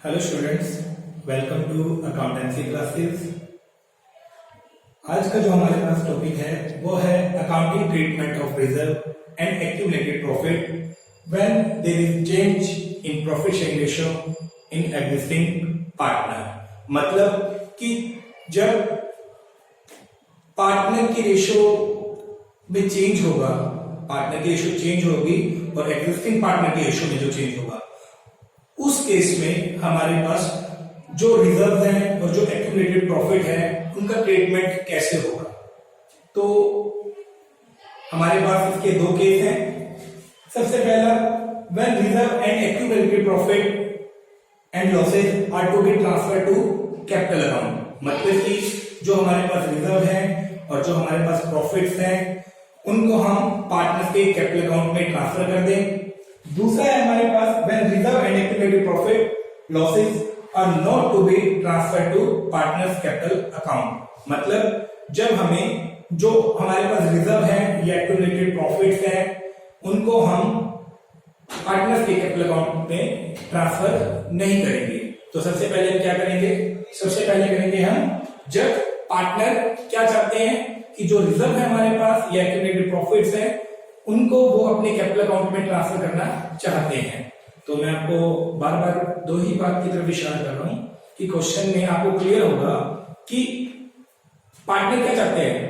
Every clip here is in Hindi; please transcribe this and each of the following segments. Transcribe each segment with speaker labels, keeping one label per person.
Speaker 1: Hello students, welcome to accountancy classes. आज का जो हमारे पास टॉपिक है वो है accounting treatment of reserve and accumulated profit when there is change in profit sharing ratio in existing partner. मतलब कि जब पार्टनर की रेशियो में चेंज होगा, पार्टनर की रेशियो चेंज होगी और एग्जिस्टिंग पार्टनर की रेशियो में जो चेंज होगा, उस केस में हमारे पास जो रिजर्व है और जो एक्यूमुलेटेड प्रॉफिट है उनका ट्रीटमेंट कैसे होगा। तो हमारे पास इसके दो केस हैं। सबसे पहला, when reserve and accumulated profit and losses are to be transfer to capital account. मतलब कि जो हमारे पास रिजर्व है और जो हमारे पास प्रॉफिट्स हैं उनको हम पार्टनर्स के कैपिटल अकाउंट में ट्रांसफर कर दें। दूसरा है हमारे पास when reserve and accumulated profit losses are not to be transfer to partners capital account. मतलब जब हमें जो हमारे पास रिजर्व है या एक्यूमुलेटेड प्रॉफिट्स हैं उनको हम पार्टनर्स के कैपिटल अकाउंट में ट्रांसफर नहीं करेंगे। तो सबसे पहले क्या करेंगे? सबसे पहले करेंगे हम, जब पार्टनर क्या चाहते हैं कि जो रिजर्व है हमारे पास या एक्यूमुलेटेड प्रॉफिट्स है उनको वो अपने कैपिटल अकाउंट में ट्रांसफर करना चाहते हैं। तो मैं आपको बार बार दो ही बात की तरफ इशारा कर रहा हूं कि क्वेश्चन में आपको क्लियर होगा कि पार्टनर क्या चाहते हैं,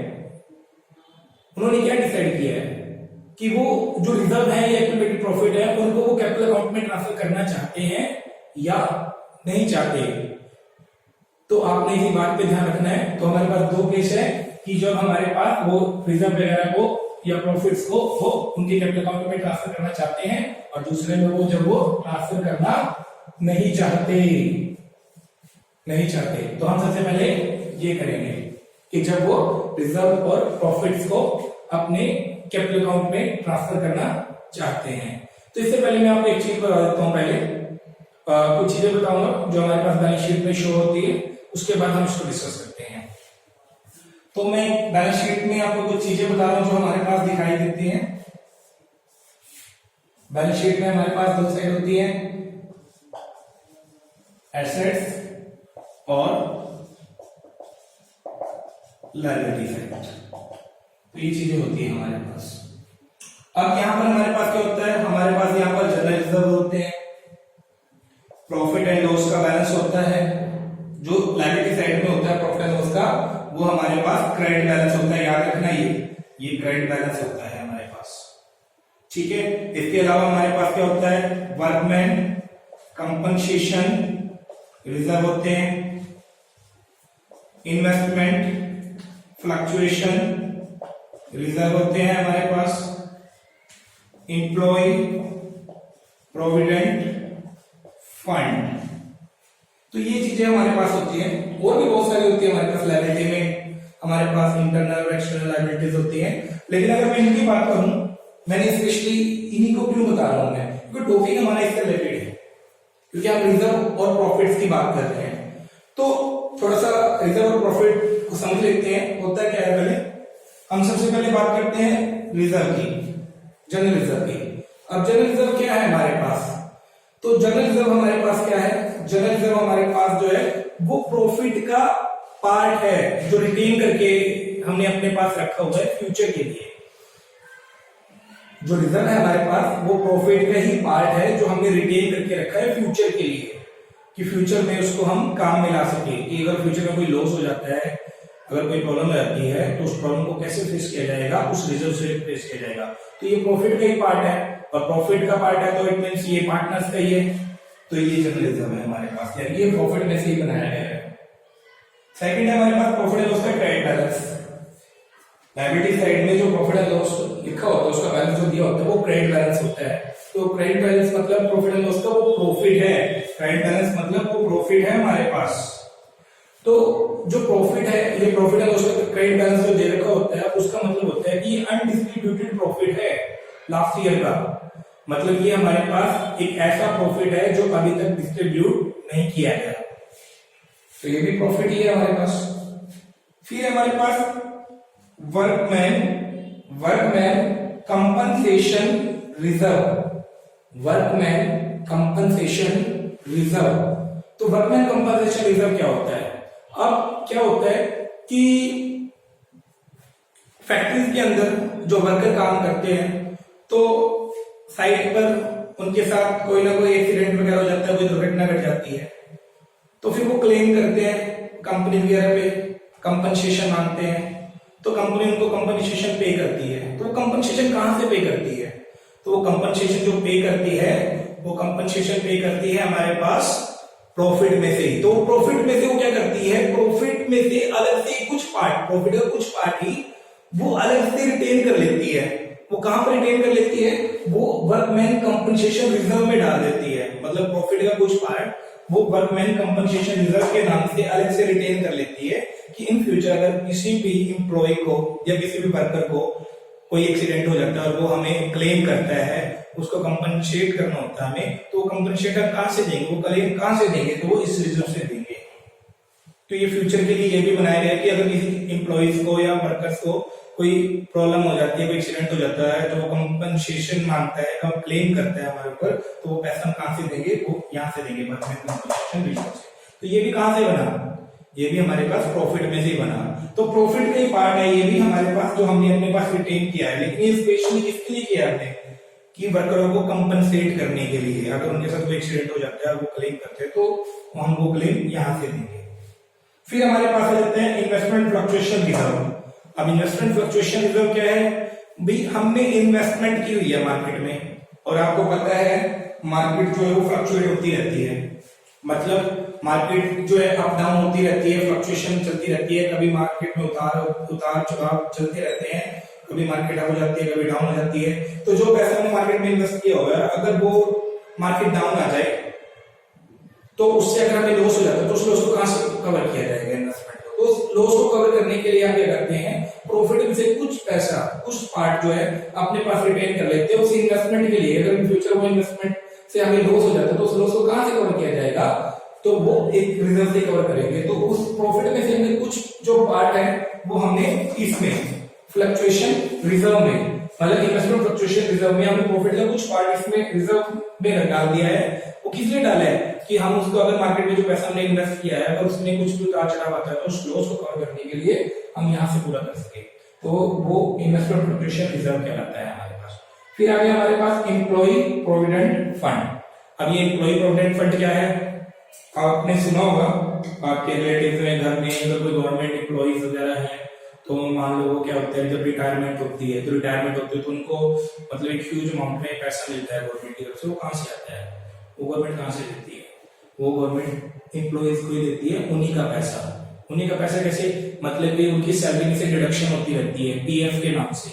Speaker 1: उन्होंने क्या डिसाइड किया है कि वो जो रिजर्व है या एक्यूमुलेटेड प्रॉफिट है उनको वो कैपिटल अकाउंट में ट्रांसफर करना चाहते हैं या नहीं चाहते। तो आपने इसी बात पे ध्यान रखना है। तो हमारे पास दो केस है कि जब हमारे पास वो रिजर्व वगैरह को या प्रॉफिट्स को वो उनके कैपिटल अकाउंट में ट्रांसफर करना चाहते हैं और दूसरे में वो जब वो ट्रांसफर करना नहीं चाहते। तो हम सबसे पहले ये करेंगे कि जब वो रिजर्व और प्रॉफिट्स को अपने कैपिटल अकाउंट में ट्रांसफर करना चाहते हैं। तो इससे पहले मैं आपको एक चीज बता देता हूं। पहले कुछ चीजें बताऊंगा जो हमारे पास बैलेंस शीट में शो होती है, उसके बाद हम इसको डिस्कस करते हैं। तो मैं बैलेंस शीट में आपको कुछ चीजें बता रहा हूं जो हमारे पास दिखाई देती हैं। बैलेंस शीट में हमारे पास दो साइड होती है, एसेट्स और लायबिलिटी साइड। तो ये चीजें होती है हमारे पास। अब यहां पर हमारे पास क्या होता है? हमारे पास यहां पर जनरल रिजर्व होते हैं, प्रॉफिट एंड लॉस का बैलेंस होता है। जो लायबिलिटी साइड में होता है प्रॉफिट एंड लॉस का, वो हमारे पास क्रेडिट बैलेंस होता है। याद रखना, ये क्रेडिट बैलेंस होता है हमारे पास। ठीक है। इसके अलावा हमारे पास क्या होता है? वर्कमैन कंपनसेशन रिजर्व होते हैं, इन्वेस्टमेंट फ्लक्चुएशन रिजर्व होते हैं हमारे पास, एम्प्लॉय प्रोविडेंट फंड। तो ये चीजें हमारे पास होती हैं। और भी बहुत सारी होती है हमारे पास। लायबिलिटी में हमारे पास इंटरनल और एक्सटर्नल लायबिलिटीज होती हैं। लेकिन अगर मैं इनकी बात करूं, मैंने स्पेशली इन्हीं को क्यों बता रहा हूं मैं, क्योंकि टॉपिक हमारा इससे रिलेटेड है, क्योंकि हम रिजर्व और प्रॉफिट्स की बात कर रहे हैं। तो थोड़ा सा रिजर्व और प्रॉफिट को समझ लेते हैं। होता क्या है, पहले हम सबसे पहले बात करते हैं रिजर्व की, जनरल रिजर्व की। अब जनरल रिजर्व क्या है हमारे पास? तो जनरल रिजर्व हमारे पास क्या है? जनरल रिजर्व हमारे पास जो है वो प्रॉफिट का पार्ट है जो रिटेन करके हमने अपने पास रखा हुआ है फ्यूचर के लिए। जो रिजर्व है हमारे पास वो प्रॉफिट का ही पार्ट है जो हमने रिटेन करके रखा है फ्यूचर के लिए, कि फ्यूचर में उसको हम काम में ला सके। कि अगर फ्यूचर में कोई लॉस हो जाता है, अगर कोई प्रॉब्लम आती है तो उस प्रॉब्लम को कैसे फेस किया जाएगा, उस रिजर्व से फेस किया जाएगा। तो ये प्रॉफिट का ही पार्ट है और प्रॉफिट का पार्ट है तो इट मींस ये पार्टनर्स का ही है। तो ये जनरल रिजर्व है हमारे पास, यानी ये प्रॉफिट में से ही बनाया गया है। सेकंड है हमारे पास प्रॉफिट एंड लॉस का क्रेडिट बैलेंस। लायबिलिटी साइड में जो प्रॉफिट एंड लॉस लिखा होता है उसका बैलेंस जो दिया होता है वो क्रेडिट बैलेंस होता है। तो क्रेडिट बैलेंस मतलब प्रॉफिट एंड लॉस का वो प्रॉफिट है, क्रेडिट बैलेंस मतलब वो प्रॉफिट है हमारे पास। तो जो प्रॉफिट है, ये प्रॉफिट एंड लॉस का क्रेडिट बैलेंस जो दे रखा होता है उसका मतलब होता है कि अनडिस्ट्रीब्यूटेड प्रॉफिट है लास्ट ईयर का। मतलब ये हमारे पास एक ऐसा प्रॉफिट है जो अभी तक डिस्ट्रीब्यूट नहीं किया गया। तो ये भी प्रॉफिट ही है हमारे पास। फिर हमारे पास workman compensation reserve, workman compensation reserve. तो वर्कमैन कंपनसेशन रिजर्व क्या होता है? अब क्या होता है कि फैक्ट्रीज के अंदर जो वर्कर काम करते हैं तो साइट पर उनके साथ कोई ना कोई एक्सीडेंट वगैरह हो जाता है, कोई दुर्घटना घट जाती है, तो फिर वो क्लेम करते हैं कंपनी वगैरह पे, कंपनसेशन मांगते हैं, तो कंपनी उनको कंपनसेशन पे करती है। तो वो कंपनसेशन कहां से पे करती है? तो वो कंपनसेशन जो पे करती है वो कंपनसेशन पे करती है हमारे पास प्रॉफिट में से। तो प्रॉफिट में से वो क्या करती है, प्रॉफिट में से अलग से कुछ पार्ट, प्रॉफिट का कुछ पार्ट ही वो अलग से रिटेन कर लेती है। वो कहां पर रिटेन कर लेती है? वो वर्कमैन कंपनसेशन रिजर्व में डाल देती है। मतलब प्रॉफिट का कुछ पार्ट वो वर्कमैन कंपनसेशन रिजर्व के नाम से अलग से रिटेन कर लेती है कि इन फ्यूचर अगर किसी भी एम्प्लॉय को या किसी भी वर्कर को कोई एक्सीडेंट हो जाता है और वो हमें क्लेम करता है, उसको कंपनसेट करना होता है हमें, तो कंपनसेट कहां से देंगे, वो क्लेम कहां से देंगे? तो वो इस रिजर्व से देंगे। तो ये फ्यूचर के लिए ये भी बनाया गया कि अगर किसी एम्प्लॉइज को या वर्कर्स को कोई प्रॉब्लम हो जाती है, कोई एक्सीडेंट हो जाता है, तो वो कंपनसेशन मांगता है, कब क्लेम करता है हमारे ऊपर, तो वो पैसा हम कहां से देंगे? वो यहां से देंगे, वर्कमैन कंपनसेशन रिजर्व से। तो ये भी कहां से बना? ये भी हमारे पास प्रॉफिट में से ही बना। तो प्रॉफिट का ही पार्ट है ये भी हमारे पास, जो हमने अपने पास रिटेन किया है। लेकिन ये स्पेशली किसके लिए किया हमने? कि वर्करों को कंपनसेट करने के लिए। अगर उनके साथ कोई एक्सीडेंट हो जाता है, वो क्लेम करते हैं, तो हम वो क्लेम यहां से देंगे। फिर हमारे पास आ जाते हैं इन्वेस्टमेंट फ्लक्चुएशन रिजर्व। अब इन्वेस्टमेंट फ्लक्चुएशन रिजर्व क्या है? भाई हमने इन्वेस्टमेंट की हुई है मार्केट में, और आपको पता है मार्केट जो है वो फ्लक्चुएट होती रहती है। मतलब मार्केट जो है अप डाउन होती रहती है, फ्लक्चुएशन चलती रहती है। कभी मार्केट में उतार चढ़ाव चलते रहते हैं, कभी मार्केट अप हो जाती है, कभी डाउन हो जाती है। तो जो पैसा हमने मार्केट में इन्वेस्ट किया हुआ है, अगर वो मार्केट डाउन आ जाए तो उससे अगर हमें लॉस हो जाता है, तो उस लॉस को कहां से कवर किया जाएगा? इन्वेस्टमेंट को। तो उस लॉस को कवर करने के लिए हम क्या करते हैं, प्रॉफिट में से कुछ पैसा, कुछ पार्ट जो है अपने पास रिटेन कर लेते हैं उस इन्वेस्टमेंट के लिए। अगर इन फ्यूचर वो इन्वेस्टमेंट से हमें लॉस हो जाता है, तो उस लॉस को कहां से कवर किया जाएगा? तो वो एक रिजर्व से कवर करेंगे। तो उस प्रॉफिट में से हमने कुछ जो पार्ट है वो हमने इसमें फ्लक्चुएशन रिजर्व में, मतलब इन्वेस्टमेंट फ्लक्चुएशन रिजर्व में हमने प्रॉफिट का कुछ पार्ट इसमें रिजर्व में डाल दिया है। वो किस लिए डाला है? कि हम उसको अगर मार्केट में जो पैसा हमने इन्वेस्ट किया है, अगर उसमें कुछ भी उतार चढ़ाव आता है, तो उस लॉस को कवर करने के लिए हम यहाँ से पूरा कर सके। तो वो इन्वेस्टमेंट फ्लक्चुएशन रिजर्व कहलाता है हमारे पास। फिर आगे हमारे पास एम्प्लॉय प्रोविडेंट फंड। अब ये एम्प्लॉय प्रोविडेंट फंड क्या है? आपने सुना होगा, आपके रिलेटिव में, घर में अगर कोई गवर्नमेंट एम्प्लॉइज वगैरह है, तो मान लो क्या होता है, जब रिटायरमेंट होती है, तो रिटायरमेंट होती है तो उनको मतलब एक ह्यूज अमाउंट में पैसा मिलता है गवर्नमेंट की तरफ से। वो कहां से आता है? वो गवर्नमेंट कहां से देती है? वो गवर्नमेंट एम्प्लॉइज को ही देती है, उन्हीं का पैसा। उन्हीं का पैसा कैसे? मतलब कि उनकी सैलरी में से डिडक्शन होती रहती है पीएफ के नाम से।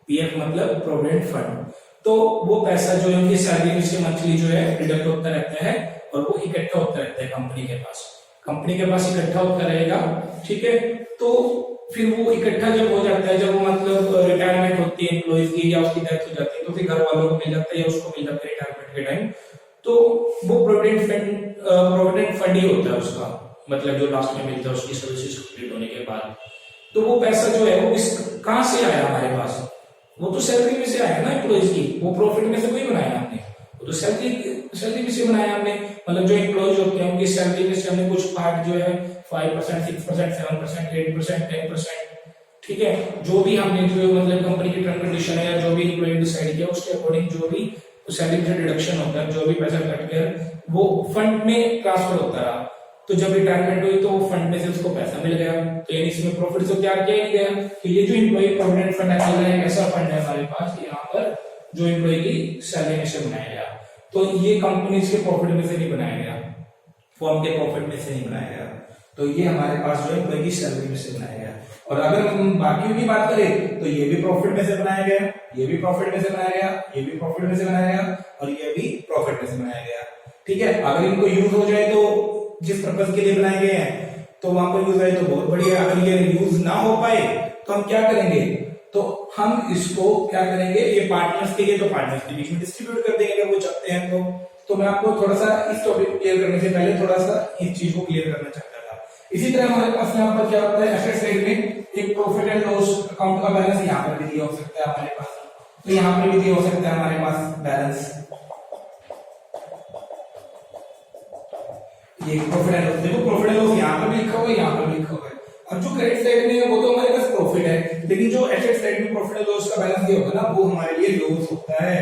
Speaker 1: पीएफ मतलब प्रोविडेंट फंड। तो वो पैसा जो है उनकी सैलरी में से मंथली जो है डिडक्ट होता रहता है, और वो इकट्ठा होता रहता है कंपनी के पास। कंपनी के पास इकट्ठा होता रहेगा, ठीक है। तो फिर वो इकट्ठा जब हो जाता है, जब वो मतलब रिटायरमेंट होती है एम्प्लॉइज की या उसकी डेथ हो जाती है, तो फिर घर वालों को मिल जाता है या उसको मिल जाता है रिटायरमेंट के टाइम, तो वो प्रोविडेंट फंड ही होता है उसका, मतलब जो लास्ट में मिलता है उसकी सर्विसेज कंप्लीट होने के बाद। तो वो पैसा जो है वो कहां से आया हमारे पास? वो तो सैलरी में से आया ना एम्प्लॉइज की। वो प्रॉफिट में से कोई बनाया हमने, वो तो सैलरी में से बनाया हमने। मतलब जो एम्प्लॉइज होते हैं उनकी सैलरी में से हमने कुछ पार्ट जो है 5%, 6%, 7%, 8%, 10%, ठीक है, जो भी हमने जो मतलब कंपनी की टर्म कंडीशन है या जो भी एम्प्लॉय डिसाइड किया उसके अकॉर्डिंग जो भी सैलरी से डिडक्शन होता है, जो भी पैसा कट कर वो फंड में ट्रांसफर होता रहा। तो जब रिटायरमेंट हुई तो वो फंड में से उसको पैसा मिल गया। तो यानी इसमें प्रॉफिट से तैयार किया ही गया। तो ये जो एम्प्लॉय प्रोविडेंट फंड है, ऐसा फंड है हमारे पास यहाँ पर जो एम्प्लॉय की सैलरी में से बनाया गया। तो ये कंपनीज के प्रॉफिट में से नहीं बनाया गया, फर्म के प्रॉफिट में से नहीं बनाया गया। तो ये हमारे पास जो एम्प्लॉय की सैलरी में से बनाया गया। और अगर हम बाकियों की बात करें तो ये भी प्रॉफिट में से बनाया गया, ये भी प्रॉफिट में से बनाया गया, ये भी प्रॉफिट में से बनाया गया, और ये भी प्रॉफिट में से बनाया गया। ठीक है, अगर इनको यूज हो जाए तो जिस पर्पज के लिए बनाए गए हैं तो वहां पर यूज आए तो बहुत बढ़िया। अगर ये यूज ना हो पाए तो हम क्या करेंगे? तो हम इसको क्या करेंगे, ये पार्टनर्स के लिए तो पार्टनर्स के बीच में डिस्ट्रीब्यूट कर देंगे अगर वो चाहते हैं तो मैं आपको थोड़ा सा इस टॉपिक को क्लियर करने से पहले थोड़ा सा इस चीज को क्लियर करना चाहता था। इसी तरह हमारे पास यहाँ पर क्या होता है, एसेट साइड में एक प्रॉफिट एंड लॉस अकाउंट का बैलेंस यहाँ पर भी दिया हो सकता है हमारे पास। तो यहाँ पर भी दिया हो सकता है हमारे पास बैलेंस। ये प्रॉफिट एंड लॉस, देखो प्रॉफिट एंड लॉस यहाँ पर भी लिखा हुआ है, यहाँ पर भी लिखा हुआ है। अब जो क्रेडिट साइड में है वो तो हमारे पास प्रॉफिट है, लेकिन जो एसेट साइड में प्रॉफिट एंड लॉस का बैलेंस ये होगा ना, वो हमारे लिए लॉस होता है।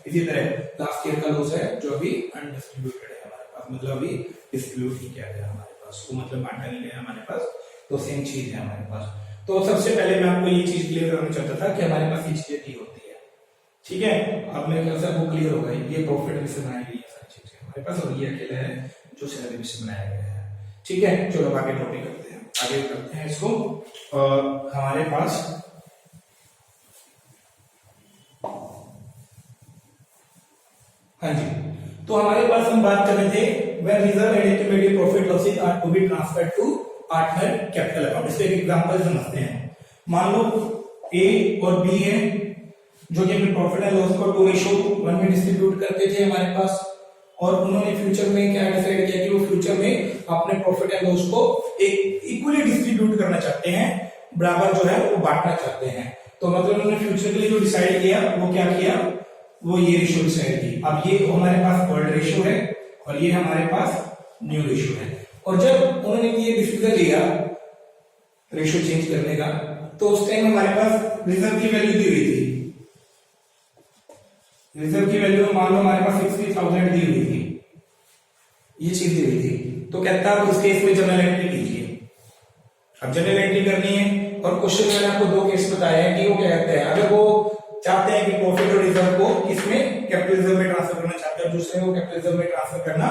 Speaker 1: इसी तरह लास्ट ईयर का लॉस है जो अभी अनडिस्ट्रीब्यूटेड है हमारे पास, मतलब अभी डिस्ट्रीब्यूट नहीं किया गया हमारे पास, वो मतलब बांटा नहीं गया हमारे पास, तो सेम चीज है हमारे पास। तो सबसे पहले मैं आपको ये चीज क्लियर करना चाहता था कि हमारे पास ये चीजें दी होती है, ठीक है। अब मेरे ख्याल से आपको क्लियर होगा, ये प्रॉफिट में से बनाई गई है सारी चीजें हमारे पास, और ये अकेला है जो सैलरी में से बनाया गया है, ठीक है। चलो आगे टॉपिक करते हैं, आगे करते हैं इसको। हमारे पास हाँ जी, तो हमारे पास हम बात कर रहे थे when reserve and accumulated profit losses are to be transferred to partner capital account। इसके एक एग्जांपल समझते हैं। मान लो ए और बी है जो कि अपने प्रॉफिट एंड लॉस को 2:1 में डिस्ट्रीब्यूट करते थे हमारे पास, और उन्होंने फ्यूचर में क्या डिसाइड किया कि वो फ्यूचर में अपने प्रॉफिट एंड लॉस को एक इक्वली डिस्ट्रीब्यूट करना चाहते हैं, बराबर जो है वो बांटना चाहते हैं। तो मतलब उन्होंने फ्यूचर के लिए जो डिसाइड किया वो क्या किया, वो ये रेशियो डिसाइड की। अब ये हमारे पास ओल्ड रेशियो है और ये हमारे पास न्यू रेशियो है, और जब उन्होंने ये डिसीजन लिया रेशियो चेंज करने का, तो उस टाइम हमारे पास रिजर्व की वैल्यू दी हुई थी। रिजर्व की वैल्यू मान लो हमारे पास 60,000 दी हुई थी, ये चीज दी हुई थी। तो कहता है उस केस में जनरल एंट्री कीजिए। अब जनरल एंट्री करनी है, और क्वेश्चन मैंने आपको दो केस बताए हैं कि वो क्या कहते हैं, अगर वो चाहते हैं कि प्रॉफिट और रिजर्व को इसमें कैपिटल रिजर्व में ट्रांसफर करना चाहते हैं, दूसरे को कैपिटल रिजर्व में ट्रांसफर करना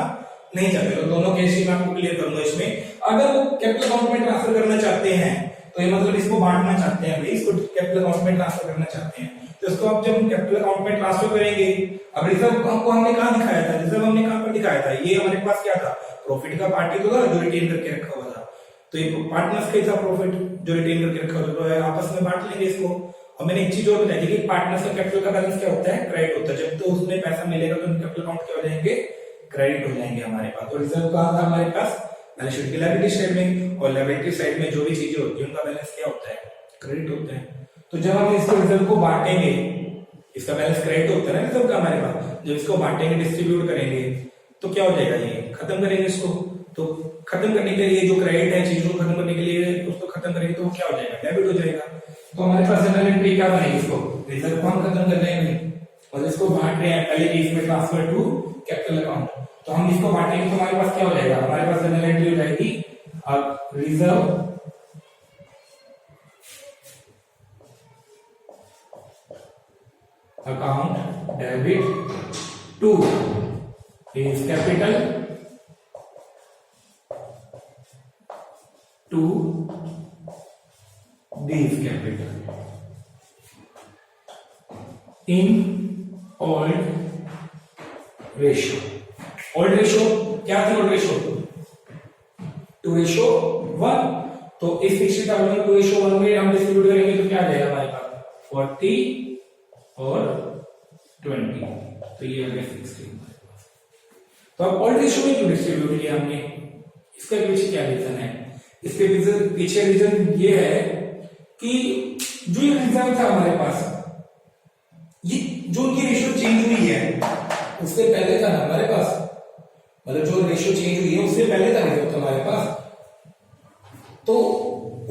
Speaker 1: नहीं चाहते, तो दोनों केस ही मैं आपको क्लियर करूंगा इसमें। अगर वो कैपिटल अकाउंट में ट्रांसफर करना चाहते हैं तो ये मतलब इसको बांटना चाहते हैं, इसको कैपिटल अकाउंट में ट्रांसफर करना चाहते हैं, तो इसको आप जब कैपिटल अकाउंट में ट्रांसफर करेंगे, अब रिजर्व को हमने कहां दिखाया था, रिजर्व हमने कहां पर दिखाया था, ये हमारे पास क्या था, प्रॉफिट का पार्टी तो था जो रिटेन करके रखा हुआ था, तो ये पार्टनर्स का ही था प्रॉफिट जो रिटेन करके रखा हुआ था, आपस में बांट लेंगे इसको। और मैंने एक चीज और बताई थी कि पार्टनर्स का कैपिटल का बैलेंस क्या होता है, क्रेडिट होता है, जब तो उसमें पैसा मिलेगा तो कैपिटल अकाउंट क्या हो जाएंगे, क्रेडिट हो जाएंगे हमारे पास। तो रिजर्व कहां था हमारे पास, बैलेंस शीट की लायबिलिटी साइड में, और लायबिलिटी साइड में जो भी चीजें होती है उनका बैलेंस क्या होता है, क्रेडिट होता है। तो जब हम इसको रिजर्व को बांटेंगे, इसका बैलेंस क्रेडिट होता है ना रिजर्व का हमारे पास, जब इसको बांटेंगे डिस्ट्रीब्यूट करेंगे तो क्या हो जाएगा, ये खत्म करेंगे इसको, तो खत्म करने के लिए जो क्रेडिट है चीजों को खत्म करने के लिए उसको खत्म करेंगे तो क्या हो जाएगा, डेबिट हो जाएगा। तो हमारे पास जनरल एंट्री क्या बनेगी, इसको रिजर्व को हम खत्म कर देंगे और इसको बांट रहे हैं पहले केस में ट्रांसफर टू कैपिटल अकाउंट, तो हम इसको बांटेंगे तो हमारे पास क्या हो जाएगा, हमारे पास जनरल एंट्री हो जाएगी अब reserve account debit to is capital to these capital in old ratio। old ratio क्या थी, old ratio 2:1, तो इस 60,000 2:1 में हम डिस्ट्रीब्यूट करेंगे तो क्या आ जाएगा हमारे पास 40 और 20, तो ये हो गया 60। तो अब old ratio में क्यों डिस्ट्रीब्यूट किया हमने, इसका पीछे क्या रीजन है, इसके पीछे रीजन ये है कि जो ये रिजर्व था हमारे पास, ये जो उनकी रेशियो चेंज हुई है उससे पहले था ना हमारे पास, मतलब जो रेशियो चेंज हुई है उससे पहले था रिजर्व हमारे पास, तो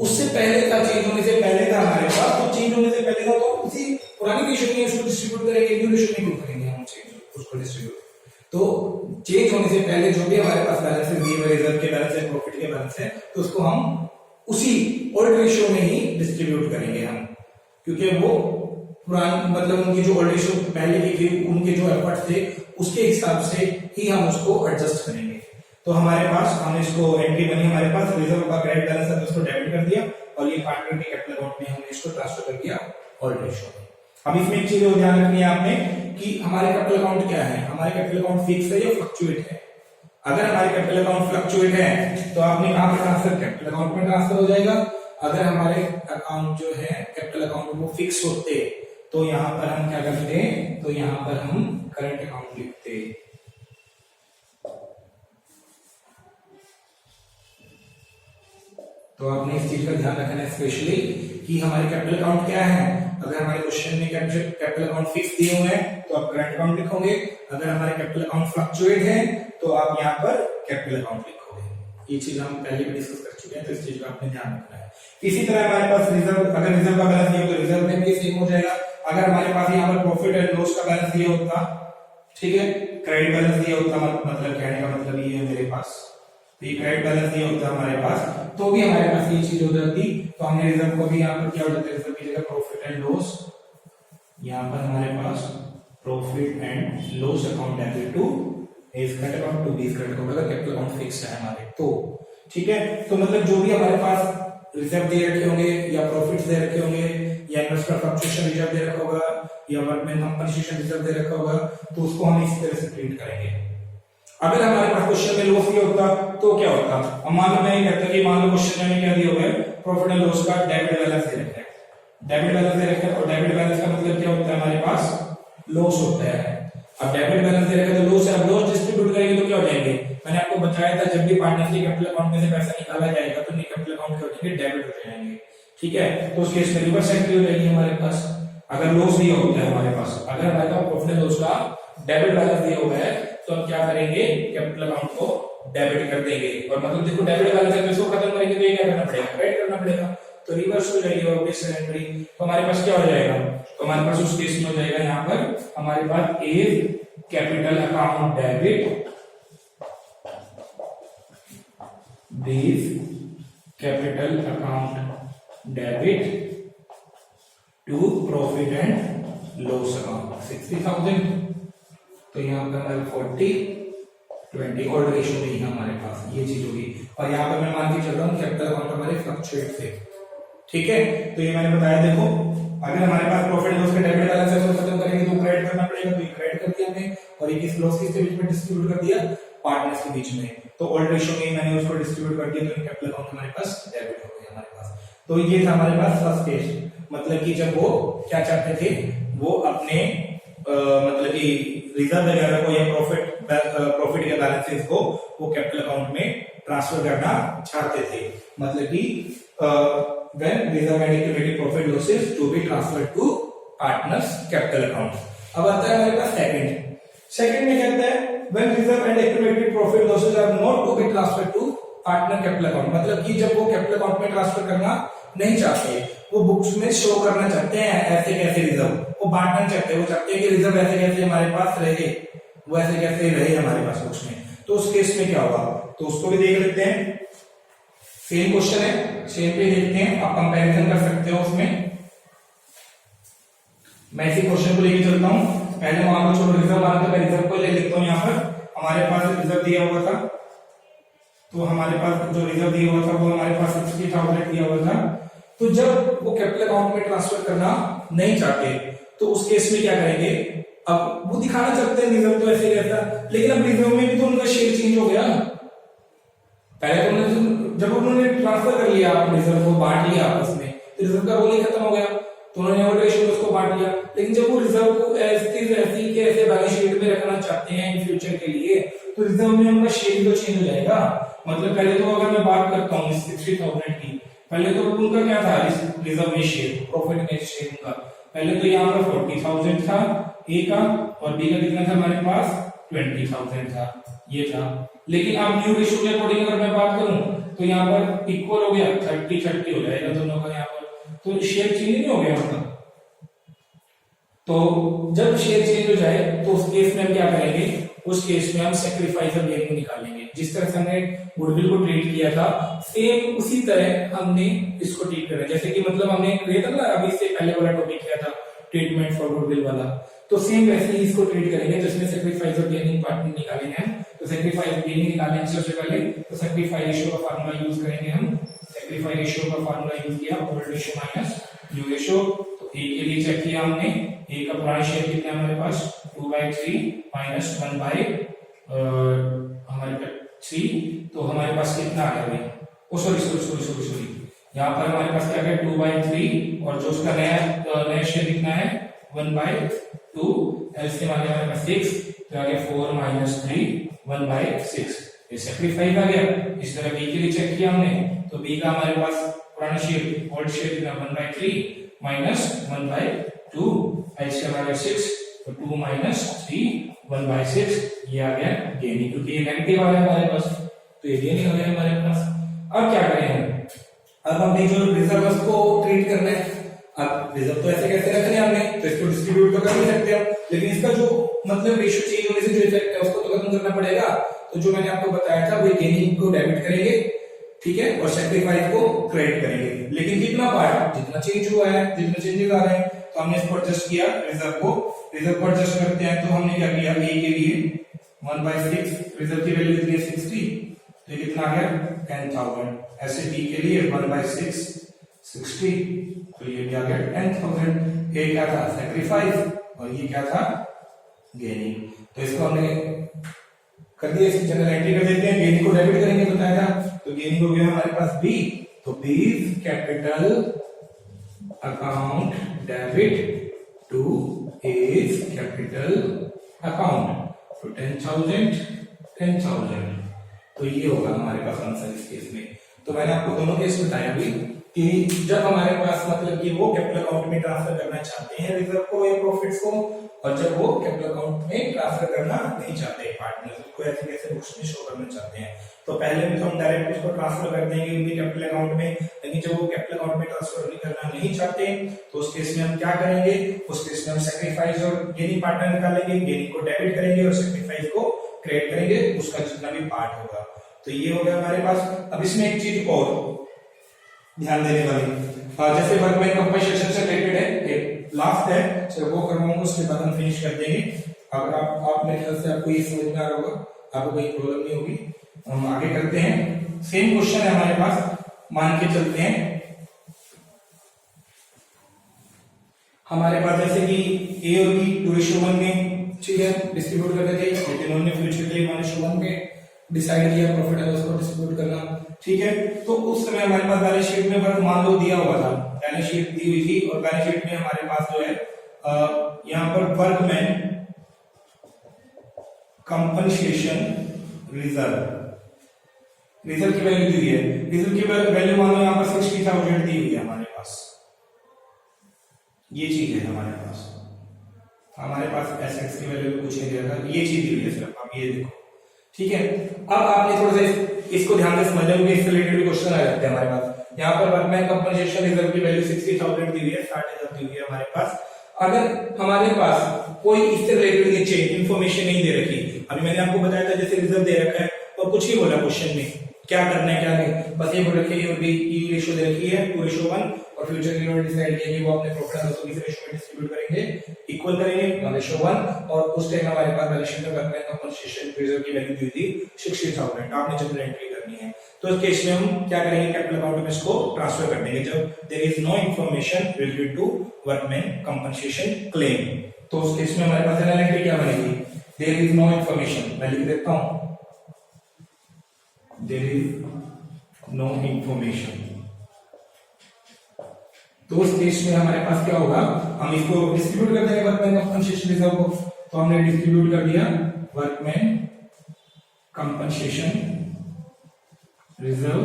Speaker 1: उससे पहले था, चेंज होने से पहले था हमारे पास, तो चेंज होने से पहले था, तो उसी पुरानी रेशियो में उसको डिस्ट्रीब्यूट करेंगे, न्यू रेशियो में क्यों करेंगे हम चेंज उसको डिस्ट्रीब्यूट। तो चेंज होने से पहले जो भी हमारे पास बैलेंस है, रिजर्व के बैलेंस है, प्रॉफिट के बैलेंस है, तो उसको हम उसी ओल्ड रेशियो में ही डिस्ट्रीब्यूट करेंगे हम, क्योंकि वो पुरानी मतलब उनकी जो ओल्ड रेशियो पहले की थी, उनके जो एफर्ट्स थे उसके हिसाब से ही हम उसको एडजस्ट करेंगे। तो हमारे पास हम इसको एंट्री बनी, हमारे पास रिजर्व का क्रेडिट बैलेंस है तो उसको डेबिट कर दिया, और ये पार्टनर के कैपिटल अकाउंट में हमने इसको ट्रांसफर कर दिया ओल्ड रेशियो में। अब इसमें एक चीज और ध्यान रखनी है आपने कि हमारे कैपिटल अकाउंट क्या है, हमारे कैपिटल अकाउंट फिक्स है या फ्लक्चुएट है। अगर हमारे कैपिटल अकाउंट फ्लक्चुएट है तो आपने कहां पर ट्रांसफर, कैपिटल अकाउंट में ट्रांसफर हो जाएगा। अगर हमारे अकाउंट जो है कैपिटल अकाउंट वो फिक्स होते तो यहां पर हम क्या करते, तो यहां पर हम करंट अकाउंट लिखते। तो आपने इस चीज का ध्यान रखना है स्पेशली कि हमारे कैपिटल अकाउंट क्या है। अगर हमारे क्वेश्चन में कैपिटल अकाउंट फिक्स दिए हुए हैं तो आप करंट अकाउंट लिखोगे, अगर हमारे कैपिटल अकाउंट फ्लक्चुएट है तो आप यहाँ पर कैपिटल अकाउंट लिखोगे। ये चीज हम पहले भी डिस्कस कर चुके हैं, तो इस चीज का आपने ध्यान रखना है। इसी तरह हमारे पास रिजर्व, अगर रिजर्व का बैलेंस दिया तो रिजर्व में भी सेम हो जाएगा। अगर हमारे पास यहाँ पर प्रॉफिट एंड लॉस का बैलेंस दिया होता, ठीक है, क्रेडिट बैलेंस दिया होता, मतलब कहने का मतलब ये है मेरे पास, तो ये क्रेडिट बैलेंस दिया होता हमारे पास, तो भी हमारे पास ये चीज हो जाती। तो हमने रिजर्व को भी यहाँ पर क्या हो जाता है, रिजर्व की जगह प्रॉफिट एंड लॉस, यहाँ पर हमारे पास profit and loss account debit to A's credit account to B's credit account, अगर कैपिटल अकाउंट फिक्स है हमारे तो, ठीक है। तो मतलब जो भी हमारे पास रिजर्व दे रखे होंगे या प्रॉफिट्स दे रखे होंगे या इन्वेस्टर फ्लक्चुएशन रिजर्व दे रखा होगा या वर्कमैन कंपनसेशन रिजर्व दे रखा होगा, तो उसको हम इस तरह से ट्रीट करेंगे। अगर हमारे पास क्वेश्चन में लॉस दिया होता तो क्या होता, अब मान लो मैं ये कहता कि मान लो क्वेश्चन में क्या दिया हुआ है, प्रॉफिट एंड लॉस का डेबिट बैलेंस दे रखा है, डेबिट बैलेंस दे रखा है, और डेबिट बैलेंस का मतलब क्या होता है, हमारे पास लॉस होता है। अब डेबिट बैलेंस दे रखा है तो लॉस है, अब लॉस डिस्ट्रीब्यूट करेंगे तो क्या हो जाएंगे, मैंने आपको बताया था जब भी पार्टनर के कैपिटल अकाउंट में से पैसा निकाला जाएगा तो कैपिटल अकाउंट के हो जाएंगे डेबिट हो जाएंगे, ठीक है। तो उस केस में रिवर्स एंट्री हो जाएगी हमारे पास। अगर लॉस दिया होता है हमारे पास, अगर हमारे पास प्रॉफिट एंड लॉस का डेबिट बैलेंस दिया हुआ है तो हम क्या करेंगे, कैपिटल अकाउंट को डेबिट कर देंगे। और मतलब देखो डेबिट बैलेंस है तो इसको खत्म करेंगे तो ये क्या करना पड़ेगा, क्रेडिट करना पड़ेगा, तो रिवर्स हो जाएगी ऑब्वियस एंट्री। तो हमारे पास क्या हो जाएगा, तो हमारे पास उस केस में हो जाएगा यहाँ पर हमारे पास A capital account debit B's capital account debit to profit and loss account 60,000, तो यहाँ पर हमारे 40-20 और रेशियो नहीं है हमारे पास, ये चीज होगी। और यहाँ पर मैं मान के चल रहा हूँ कैपिटल अकाउंट हमारे फ्लक्चुएट थे, ठीक है। तो ये मैंने बताया, देखो अगर हमारे पास प्रॉफिट लॉस का डेबिट बैलेंस है तो खत्म करेंगे तो क्रेडिट करना पड़ेगा, तो ये क्रेडिट कर दिया हमने, और ये किस लॉस के बीच में डिस्ट्रीब्यूट कर दिया, पार्टनर्स के बीच में, तो ओल्ड रेशियो में मैंने उसको डिस्ट्रीब्यूट कर दिया, तो कैपिटल अकाउंट हमारे पास डेबिट हो गया हमारे पास। तो ये था हमारे पास फर्स्ट स्टेज, मतलब कि जब वो क्या चाहते थे, वो अपने मतलब कि रिजर्व वगैरह को या प्रॉफिट के बैलेंसेस को वो कैपिटल अकाउंट में ट्रांसफर करना चाहते थे, मतलब कि when reserve and accumulated profit losses to be transferred to partners capital account। अब आता है हमारे पास सेकंड में कहता है when reserve and accumulated profit losses are not to be transferred to partner capital account, मतलब कि जब वो कैपिटल अकाउंट में ट्रांसफर करना नहीं चाहते, वो बुक्स में शो करना चाहते हैं ऐसे कैसे रिजर्व, वो बांटना चाहते हैं, वो चाहते हैं कि रिजर्व ऐसे कैसे हमारे पास रहे, वो ऐसे कैसे रहे हमारे पास बुक्स में, तो उस केस में क्या होगा, तो उसको भी देख लेते हैं। सेम क्वेश्चन है, सेम पे देखते हैं, आप कंपैरिजन कर सकते हो उसमें। मैं इसी क्वेश्चन को लेके चलता हूं, पहले मान लो चलो रिजर्व माना, तो मैं रिजर्व को ले लिखता हूं। यहाँ पर हमारे पास रिजर्व दिया हुआ था, तो हमारे पास जो रिजर्व दिया हुआ था वो हमारे पास 60,000 दिया हुआ था। तो जब वो कैपिटल अकाउंट में ट्रांसफर करना नहीं चाहते तो उस केस में क्या करेंगे, अब वो दिखाना चाहते हैं रिजर्व तो ऐसे रहता, लेकिन अब रिजर्व में भी तो उनका शेयर चेंज हो गया। पहले तो उन्होंने जब उन्होंने ट्रांसफर कर लिया रिजर्व को, बांट लिया आपस में, तो रिजर्व का रोल ही खत्म हो गया, तो उन्होंने और रेशियो में उसको बांट लिया। लेकिन जब वो रिजर्व को ऐसे कैसे बैलेंस शीट में रखना चाहते हैं इन फ्यूचर के लिए, तो रिजर्व में उनका शेयर तो चेंज हो जाएगा। मतलब पहले तो अगर मैं बात करता हूँ 60,000 की, पहले तो उनका क्या था रिजर्व में शेयर, प्रॉफिट में शेयर उनका, पहले तो यहाँ पर 40,000 था ए का, और बी का कितना था हमारे पास 20,000 था, ये था। लेकिन अब न्यू रेशियो के अकॉर्डिंग अगर मैं बात करूं तो यहाँ पर इक्वल हो गया, 30-30 हो जाएगा दोनों का यहाँ पर, तो शेयर चेंज नहीं हो गया उनका। तो जब शेयर चेंज हो जाए तो उस केस में हम क्या करेंगे, उस केस में हम सैक्रिफाइस ऑफ गेन निकालेंगे। जिस तरह से हमने गुडविल को ट्रीट किया था, सेम उसी तरह हमने इसको ट्रीट करना है। जैसे कि मतलब हमने किया था ना अभी से पहले वाला टॉपिक किया था ट्रीटमेंट फॉर गुडविल वाला, तो सेम वैसे ही इसको ट्रीट करेंगे, जिसमें सैक्रिफाइस ऑफ गेनिंग पार्ट निकालेंगे हम। तो सैक्रिफाइस ऑफ गेनिंग निकालेंगे सबसे पहले, तो सैक्रिफाइस रेशियो का फार्मूला यूज करेंगे हम। सैक्रिफाइस रेशियो का फार्मूला यूज किया, old ratio minus new ratio. तो ए के लिए चेक किया हमने, ए का पुराना शेयर कितना है हमारे पास 2/3 माइनस 1/3, तो हमारे पास कितना आ गया भाई, सॉरी यहाँ पर हमारे पास क्या है 2/3, और जो उसका नया शेयर कितना है 1/2, एलसीएम आ गया हमारे पास 6, तो आ गया 4 माइनस 3 1/6, ये सैक्रिफाइस आ गया। इस तरह बी के लिए चेक किया हमने, तो बी का हमारे पास पुराना शेयर ओल्ड शेयर कितना 1/3 माइनस 1/2, एलसीएम आ गया 6, तो 2 माइनस 3 1/6, ये आ गया गेनिंग, क्योंकि ये नेगेटिव आ रहा है हमारे पास, तो ये गेनिंग हो गया हमारे पास। अब क्या करें हम, अब हमने जो रिजर्व को ट्रीट करना है, अब रिजर्व तो ऐसे कैसे रखने हमने, तो इसको डिस्ट्रीब्यूट तो कर नहीं सकते हम, लेकिन इसका जो मतलब रेशियो चेंज होने से जो इफेक्ट है उसको तो खत्म करना पड़ेगा। तो जो मैंने आपको बताया था वही गेनिंग को डेबिट करेंगे, ठीक है, और सैक्रिफाइस को क्रेडिट करेंगे, लेकिन कितना पार्ट, जितना चेंज हुआ है, जितने चेंजेस आ रहे हैं, तो हमने इसको एडजस्ट किया। रिजर्व को एडजस्ट करते हैं, तो हमने क्या किया, ए के लिए 1/6, रिजर्व की वैल्यू कितनी है 60, तो ये कितना आ गया 10,000। ऐसे बी के लिए 1/6 60, तो ये भी आ गया 10,000। ये क्या था, सैक्रिफाइस, और ये क्या था, गेनिंग। तो इसको हमने कर दिया, इसकी जनरल एंट्री कर देते हैं, गेनिंग को डेबिट करेंगे बताया था, तो गेनिंग हो गया हमारे पास बी, तो B is capital account debit to is capital account, तो 10,000, तो ये होगा हमारे पास आंसर इस केस में। तो मैंने आपको दोनों केस बताया अभी कि जब हमारे पास मतलब कि वो कैपिटल अकाउंट में ट्रांसफर करना चाहते हैं रिजर्व को या प्रॉफिट्स को, और जब वो कैपिटल अकाउंट में ट्रांसफर करना नहीं चाहते, पार्टनर को ऐसे कैसे बुक्स में शो करना चाहते हैं, तो पहले में तो हम डायरेक्ट उसको ट्रांसफर कर देंगे उनके कैपिटल अकाउंट में, लेकिन जब वो कैपिटल अकाउंट में ट्रांसफर करना नहीं चाहते तो उस केस में हम क्या करेंगे, उस केस में हम सैक्रिफाइस और गेनिंग पार्टनर निकालेंगे, गेनिंग को डेबिट करेंगे और सैक्रिफाइस को क्रेडिट करेंगे, उसका जितना भी पार्ट होगा। तो ये हो गया हमारे पास। अब इसमें एक चीज और ध्यान देने वाली, जैसे वर्कमैन कंपनसेशन से रिलेटेड है, एक लास्ट है, चलो वो करवाऊंगा, उसके बाद हम फिनिश कर देंगे। अगर आप मेरे ख्याल से आपको ये समझ में आ रहा होगा, आपको कोई प्रॉब्लम नहीं होगी। हम आगे करते हैं, सेम क्वेश्चन है हमारे पास, मान के चलते हैं हमारे पास जैसे कि ए और बी 2:1 में, ठीक है, डिस्ट्रीब्यूट कर देते, लेकिन उन्होंने फ्यूचर के लिए 1:1 पे डिसाइड किया प्रॉफिट एंड लॉस को डिस्ट्रीब्यूट करना, ठीक है। तो उस समय हमारे पास बैलेंस शीट में वर्क मान लो दिया हुआ था, बैलेंस शीट दी हुई थी, और बैलेंस शीट में हमारे पास जो है यहाँ पर वर्कमैन कंपनसेशन रिजर्व की वैल्यू दी हुई है, रिजर्व की वैल्यू मान लो यहाँ पर 60,000 दी हुई है हमारे पास, ये चीज है हमारे पास एसेट्स की वैल्यू कुछ नहीं दिया था, ये चीज दी हुई है सिर्फ, आप ये देखो, ठीक है। अब आपने थोड़ा सा इसको ध्यान से समझना, क्योंकि इससे रिलेटेड भी क्वेश्चन आ जाते हैं हमारे पास। यहाँ पर वर्कमैन कंपनसेशन रिजर्व की वैल्यू 60,000 दी हुई है, 60,000 दी हुई है हमारे पास। अगर हमारे पास कोई इससे रिलेटेड नीचे इंफॉर्मेशन नहीं दे रखी, अभी मैंने आपको बताया था जैसे रिजर्व दे रखा है और कुछ ही बोला क्वेश्चन में क्या करना है क्या नहीं, बस ये बोल रखे ये रेशियो दे रखी है 2:1, और फ्यूचर के लिए डिसाइड किया कि वो अपने प्रॉफिट एंड लॉस को किस रेशियो में डिस्ट्रीब्यूट करेंगे, इक्वल करेंगे 1:1, और उस टाइम हमारे पास बैलेंस शीट में वर्कमैन कंपनसेशन रिजर्व की वैल्यू दी थी 60,000, आपने जनरल एंट्री करनी है। तो इस केस में हम क्या करेंगे, कैपिटल अकाउंट में इसको ट्रांसफर कर देंगे जब there is no information related to workman compensation claim. तो उस केस में हमारे पास जनरल एंट्री क्या बनेगी, देयर इज नो इंफॉर्मेशन, मैं लिख देता हूं देयर इज नो इंफॉर्मेशन। तो उस केस में हमारे पास क्या होगा, हम इसको डिस्ट्रीब्यूट कर देंगे वर्कमैन कंपनसेशन रिजर्व को, तो हमने डिस्ट्रीब्यूट कर दिया workman compensation reserve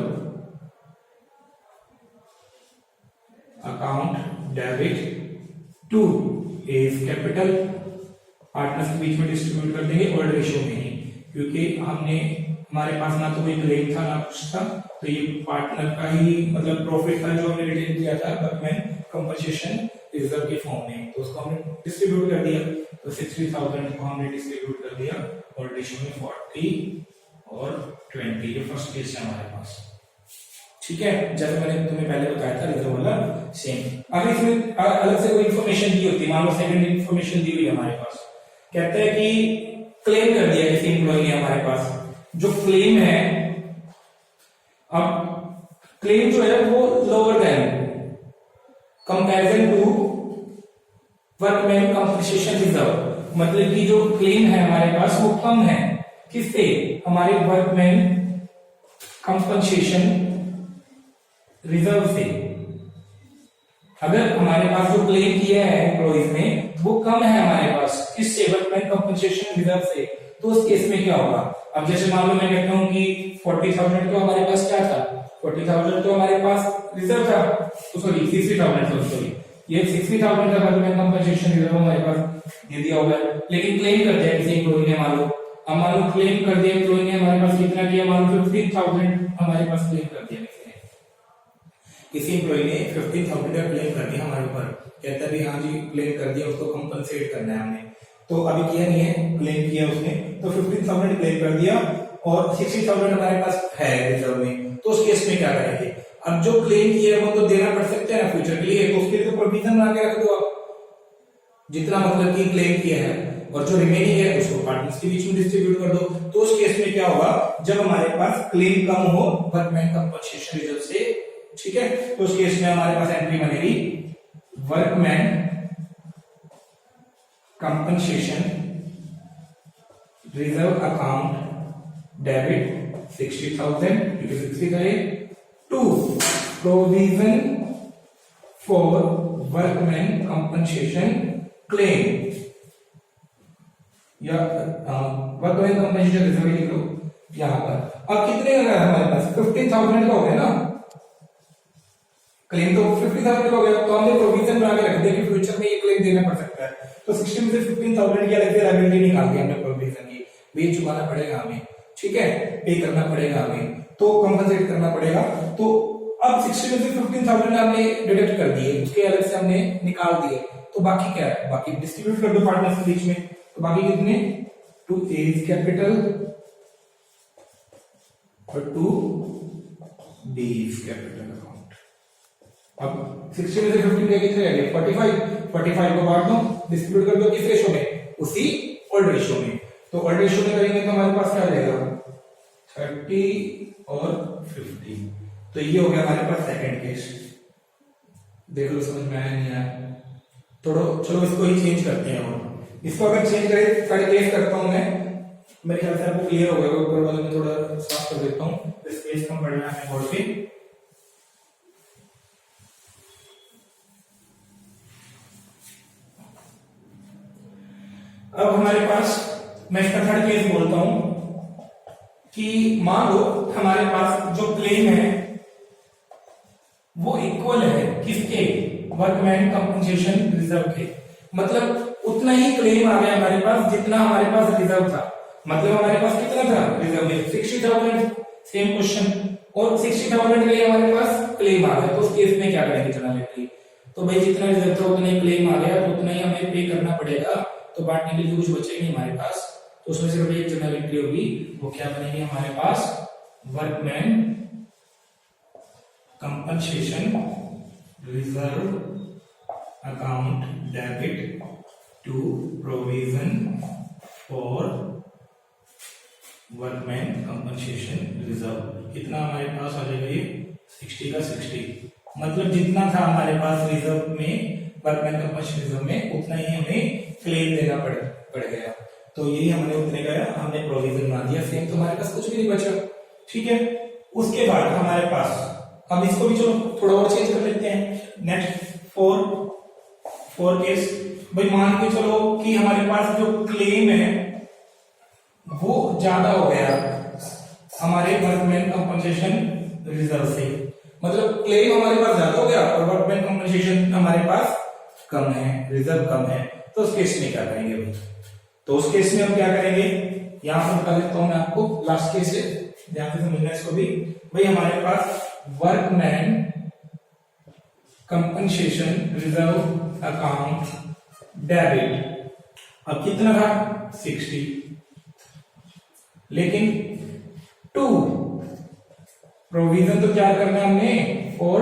Speaker 1: account debit to is capital, partners के बीच में डिस्ट्रीब्यूट कर देंगे ओल्ड रेशियो में ही, क्योंकि हमने हमारे पास ना तो कोई क्लेम था ना कुछ था, तो ये पार्टनर का ही मतलब प्रॉफिट था जो हमने रिटेन किया था वर्कमैन कंपनसेशन रिजर्व के फॉर्म में, तो उसको हमने डिस्ट्रीब्यूट कर दिया। तो 60,000 को हमने डिस्ट्रीब्यूट कर दिया और रेशियो में 40 और 20, ये फर्स्ट केस है हमारे पास, ठीक है। जैसे मैंने तुम्हें पहले बताया था रिजर्व वाला सेम। अगर इसमें अलग से कोई इंफॉर्मेशन दी होती, मान लो सेकंड इंफॉर्मेशन दी हुई है हमारे पास, कहते हैं कि क्लेम कर दिया किसी एम्प्लॉय ने हमारे पास, जो क्लेम है, अब क्लेम जो है वो lower than comparison to workman compensation reserve, मतलब कि जो क्लेम है हमारे पास वो कम है किससे, हमारे वर्कमैन कंपनसेशन रिजर्व से। अगर हमारे पास जो क्लेम किया है एम्प्लॉइज ने वो कम है हमारे पास किससे, वर्कमैन कंपनसेशन रिजर्व से, तो उस केस में क्या होगा। अब जैसे मान लो मैं कहता हूं कि 40,000 तो हमारे पास क्या था, 40,000 तो हमारे पास रिजर्व था, तो सॉरी 60,000, सॉरी ये 60,000 का वर्कमैन कंपनसेशन रिजर्व हमारे पास दे दिया होगा, लेकिन क्लेम करते हैं किसी एम्प्लॉय ने मान लो अब मान लो क्लेम कर दिया एम्प्लॉय ने हमारे पास कितना किया, मान लो 15,000 हमारे पास क्लेम कर दिया किसी एम्प्लॉय ने 15,000 का क्लेम कर दिया हमारे ऊपर, कहता है हाँ जी क्लेम कर दिया, उसको कंपनसेट करना है हमने, तो अभी किया नहीं है, क्लेम किया उसने, तो 15,000 क्लेम कर दिया और 60,000 हमारे पास है रिजर्व में, तो उस केस में क्या करेंगे, अब जो क्लेम किया है वो तो देना पड़ सकता है ना फ्यूचर के लिए, तो उसके लिए तो प्रोविजन बना के रख दो आप, जितना मतलब कि क्लेम किया है और जो रिमेनिंग है उसको पार्टनर्स के बीच में डिस्ट्रीब्यूट कर दो। तो उस केस में क्या होगा, जब हमारे पास क्लेम कम हो वर्कमैन कंपनसेशन रिजर्व से, ठीक है, तो उस केस में हमारे पास एंट्री बनेगी workman compensation reserve account debit 60,000 क्योंकि 60 का है, to provision for workman compensation claim या वर्कमैन कंपनसेशन रिजर्व लिख लो यहां पर। अब कितने का है हमारे पास 15,000 का हो गया ना, क्लेम तो 50,000 का हो गया, तो हमने प्रोविजन बना के रख दिया कि फ्यूचर में ये क्लेम देना पड़ सकता है, तो 60 में से 15,000 की अलग से लायबिलिटी निकाल दी हमने प्रोविजन की, ये चुकाना पड़ेगा हमें, ठीक है, पे करना पड़ेगा हमें, तो कंपनसेट करना पड़ेगा। तो अब 60 में से 15,000 हमने डिडक्ट कर दिए, उसके अलग से हमने निकाल दिए, तो बाकी क्या है, बाकी डिस्ट्रीब्यूट कर दो पार्टनर्स के बीच में, तो बाकी कितने 2 A's कैपिटल और 2 B's कैपिटल अकाउंट। अब 60 में से 15 के कितने रह गए 45 को बांट दो, डिस्ट्रीब्यूट कर दो किस रेशो में, उसी ओल्ड रेशो में, तो ओल्ड रेशो में करेंगे तो हमारे पास क्या रहेगा 30 और 50, तो ये हो गया हमारे पास सेकंड केस। देख लो समझ में आया नहीं आया, थोड़ा चलो इसको ही चेंज करते हैं, और इसको अगर चेंज करें थर्ड केस करता हूं मैं, मेरे ख्याल से आपको क्लियर हो गया, ऊपर वाले में थोड़ा साफ कर देता हूं, स्पेस कम पड़ना है बोर्ड पे। अब हमारे पास मैं इसका थर्ड केस बोलता हूं कि मान लो हमारे पास जो क्लेम है वो इक्वल है किसके, वर्कमैन कंपनसेशन रिजर्व के, मतलब उतना ही क्लेम आ गया हमारे पास जितना हमारे पास रिजर्व था, मतलब हमारे पास कितना था रिजर्व में 60,000, सेम क्वेश्चन, और 60,000 के लिए हमारे पास क्लेम आ गया, तो उस केस में क्या करेंगे जनरली, तो भाई जितना रिजर्व था उतना ही क्लेम आ गया, तो उतना ही हमें पे करना पड़ेगा, तो बांटने के लिए कुछ बचेगा हमारे पास, तो उसमें सिर्फ एक जनरल एंट्री होगी, वो क्या बनेगी हमारे पास workman compensation reserve account debit to provision for workman compensation reserve, कितना हमारे पास आ जाएगा ये 60 का 60, मतलब जितना था हमारे पास रिजर्व में वर्कमैन कंपनसेशन रिजर्व में उतना ही हमें क्लेम देना पड़ गया, तो यही हमने उतने का हमने प्रोविजन बना दिया, सेम तो हमारे पास कुछ भी नहीं बचा, ठीक है। उसके बाद हमारे पास अब इसको भी चलो थोड़ा और चेंज कर लेते हैं, नेक्स्ट फोर केस, भाई मान के चलो कि हमारे पास जो क्लेम है वो ज्यादा हो गया हमारे वर्कमैन कंपनसेशन रिजर्व से, मतलब क्लेम हमारे पास ज्यादा हो गया और वर्कमैन कंपनसेशन हमारे पास कम है, रिजर्व कम है, तो उस केस में क्या करेंगे भाई, तो उस केस में हम क्या करेंगे, यहां से बता देता हूं मैं आपको, लास्ट केस है ध्यान से समझना इसको भी, भाई हमारे पास workman compensation reserve account debit, अब कितना था 60, लेकिन टू प्रोविजन तो क्या करना है हमने फॉर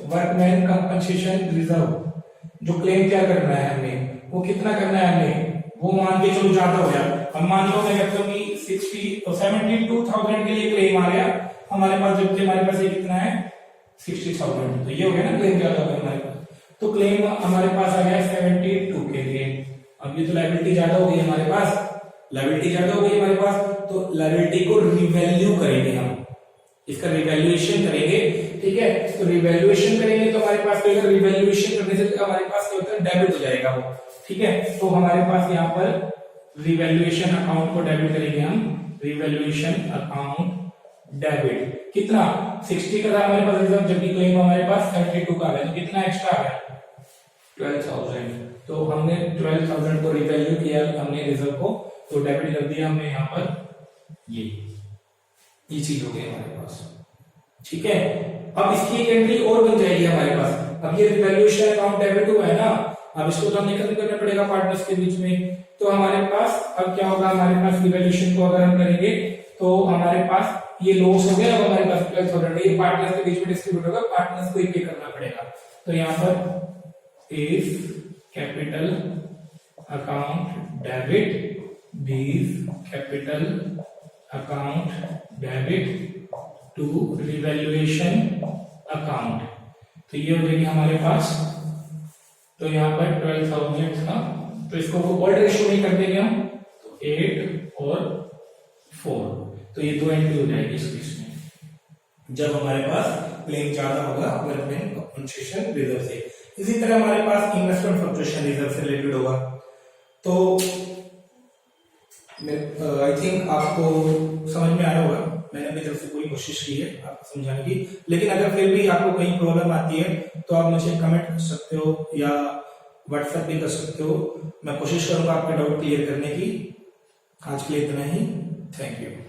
Speaker 1: वर्कमैन कंपनसेशन रिजर्व, जो क्लेम क्या करना है हमने वो कितना करना है हमने, वो मान के चलो ज्यादा हो गया, अब मान लो मैं कहता हूं कि 72,000 के लिए क्लेम आ गया हमारे पास, जबकि हमारे पास ये कितना है 60,000, तो ये हो गया ना क्लेम ज्यादा हो गया हमारे पास, तो क्लेम हमारे पास आ गया 72 के लिए, अब ये तो लायबिलिटी ज्यादा हो गई हमारे पास, लायबिलिटी ज्यादा हो गई हमारे पास, तो लायबिलिटी को रिवैल्यू करेंगे हम, इसका रिवैल्यूएशन करेंगे, ठीक है, तो रिवैल्यूएशन करेंगे तो हमारे पास रिवैल्यूएशन करने से हमारे पास क्या होता है डेबिट हो जाएगा वो, ठीक है, तो हमारे पास यहाँ पर रिवैल्यूएशन अकाउंट को डेबिट करेंगे हम, रिवैल्यूएशन अकाउंट डेबिट, कितना 60 का था हमारे पास रिजर्व, जबकि क्लेम हमारे पास 72 का आ गया, तो कितना एक्स्ट्रा आ गया 12,000, तो हमने 12,000 को रिवैल्यू किया हमने रिजर्व को, तो डेबिट कर दिया हमने यहाँ पर, ये चीज हो गई हमारे पास। ठीक है, अब इसकी एक एंट्री और बन जाएगी हमारे पास। अब ये रिवैल्यूएशन अकाउंट डेबिट हुआ है ना, अब इसको तो हमें खत्म करना पड़ेगा पार्टनर्स के बीच में। तो हमारे पास अब क्या होगा, हमारे पास रिवैल्यूएशन को अगर हम करेंगे तो हमारे पास ये लॉस हो गया, अब हमारे पास प्लस हो रहा है, ये पार्टनर्स के बीच में डिस्ट्रीब्यूट होगा, पार्टनर्स को ही पे करना पड़ेगा। तो यहाँ पर इफ कैपिटल अकाउंट डेबिट, बीफ capital account debit to revaluation account, तो ये हो जाएगी हमारे पास। तो यहाँ पर 12,000 था, तो इसको वो वर्ड रेशियो में कर देंगे हम, तो 8 और 4, तो ये 2 एंट्री हो जाएगी इस केस में जब हमारे पास क्लेम ज्यादा होगा गवर्नमेंट कंपनसेशन रिजर्व से। इसी तरह हमारे पास इन्वेस्टमेंट फ्लक्चुएशन रिजर्व से रिलेटेड होगा। तो आई थिंक आपको समझ में आया होगा, मैंने अपनी तरफ से पूरी कोशिश की है आपको समझाने की, लेकिन अगर फिर भी आपको कहीं प्रॉब्लम आती है तो आप मुझे कमेंट कर सकते हो या व्हाट्सएप भी कर सकते हो। मैं कोशिश करूंगा आपके डाउट क्लियर करने की। आज के लिए इतना ही, थैंक यू।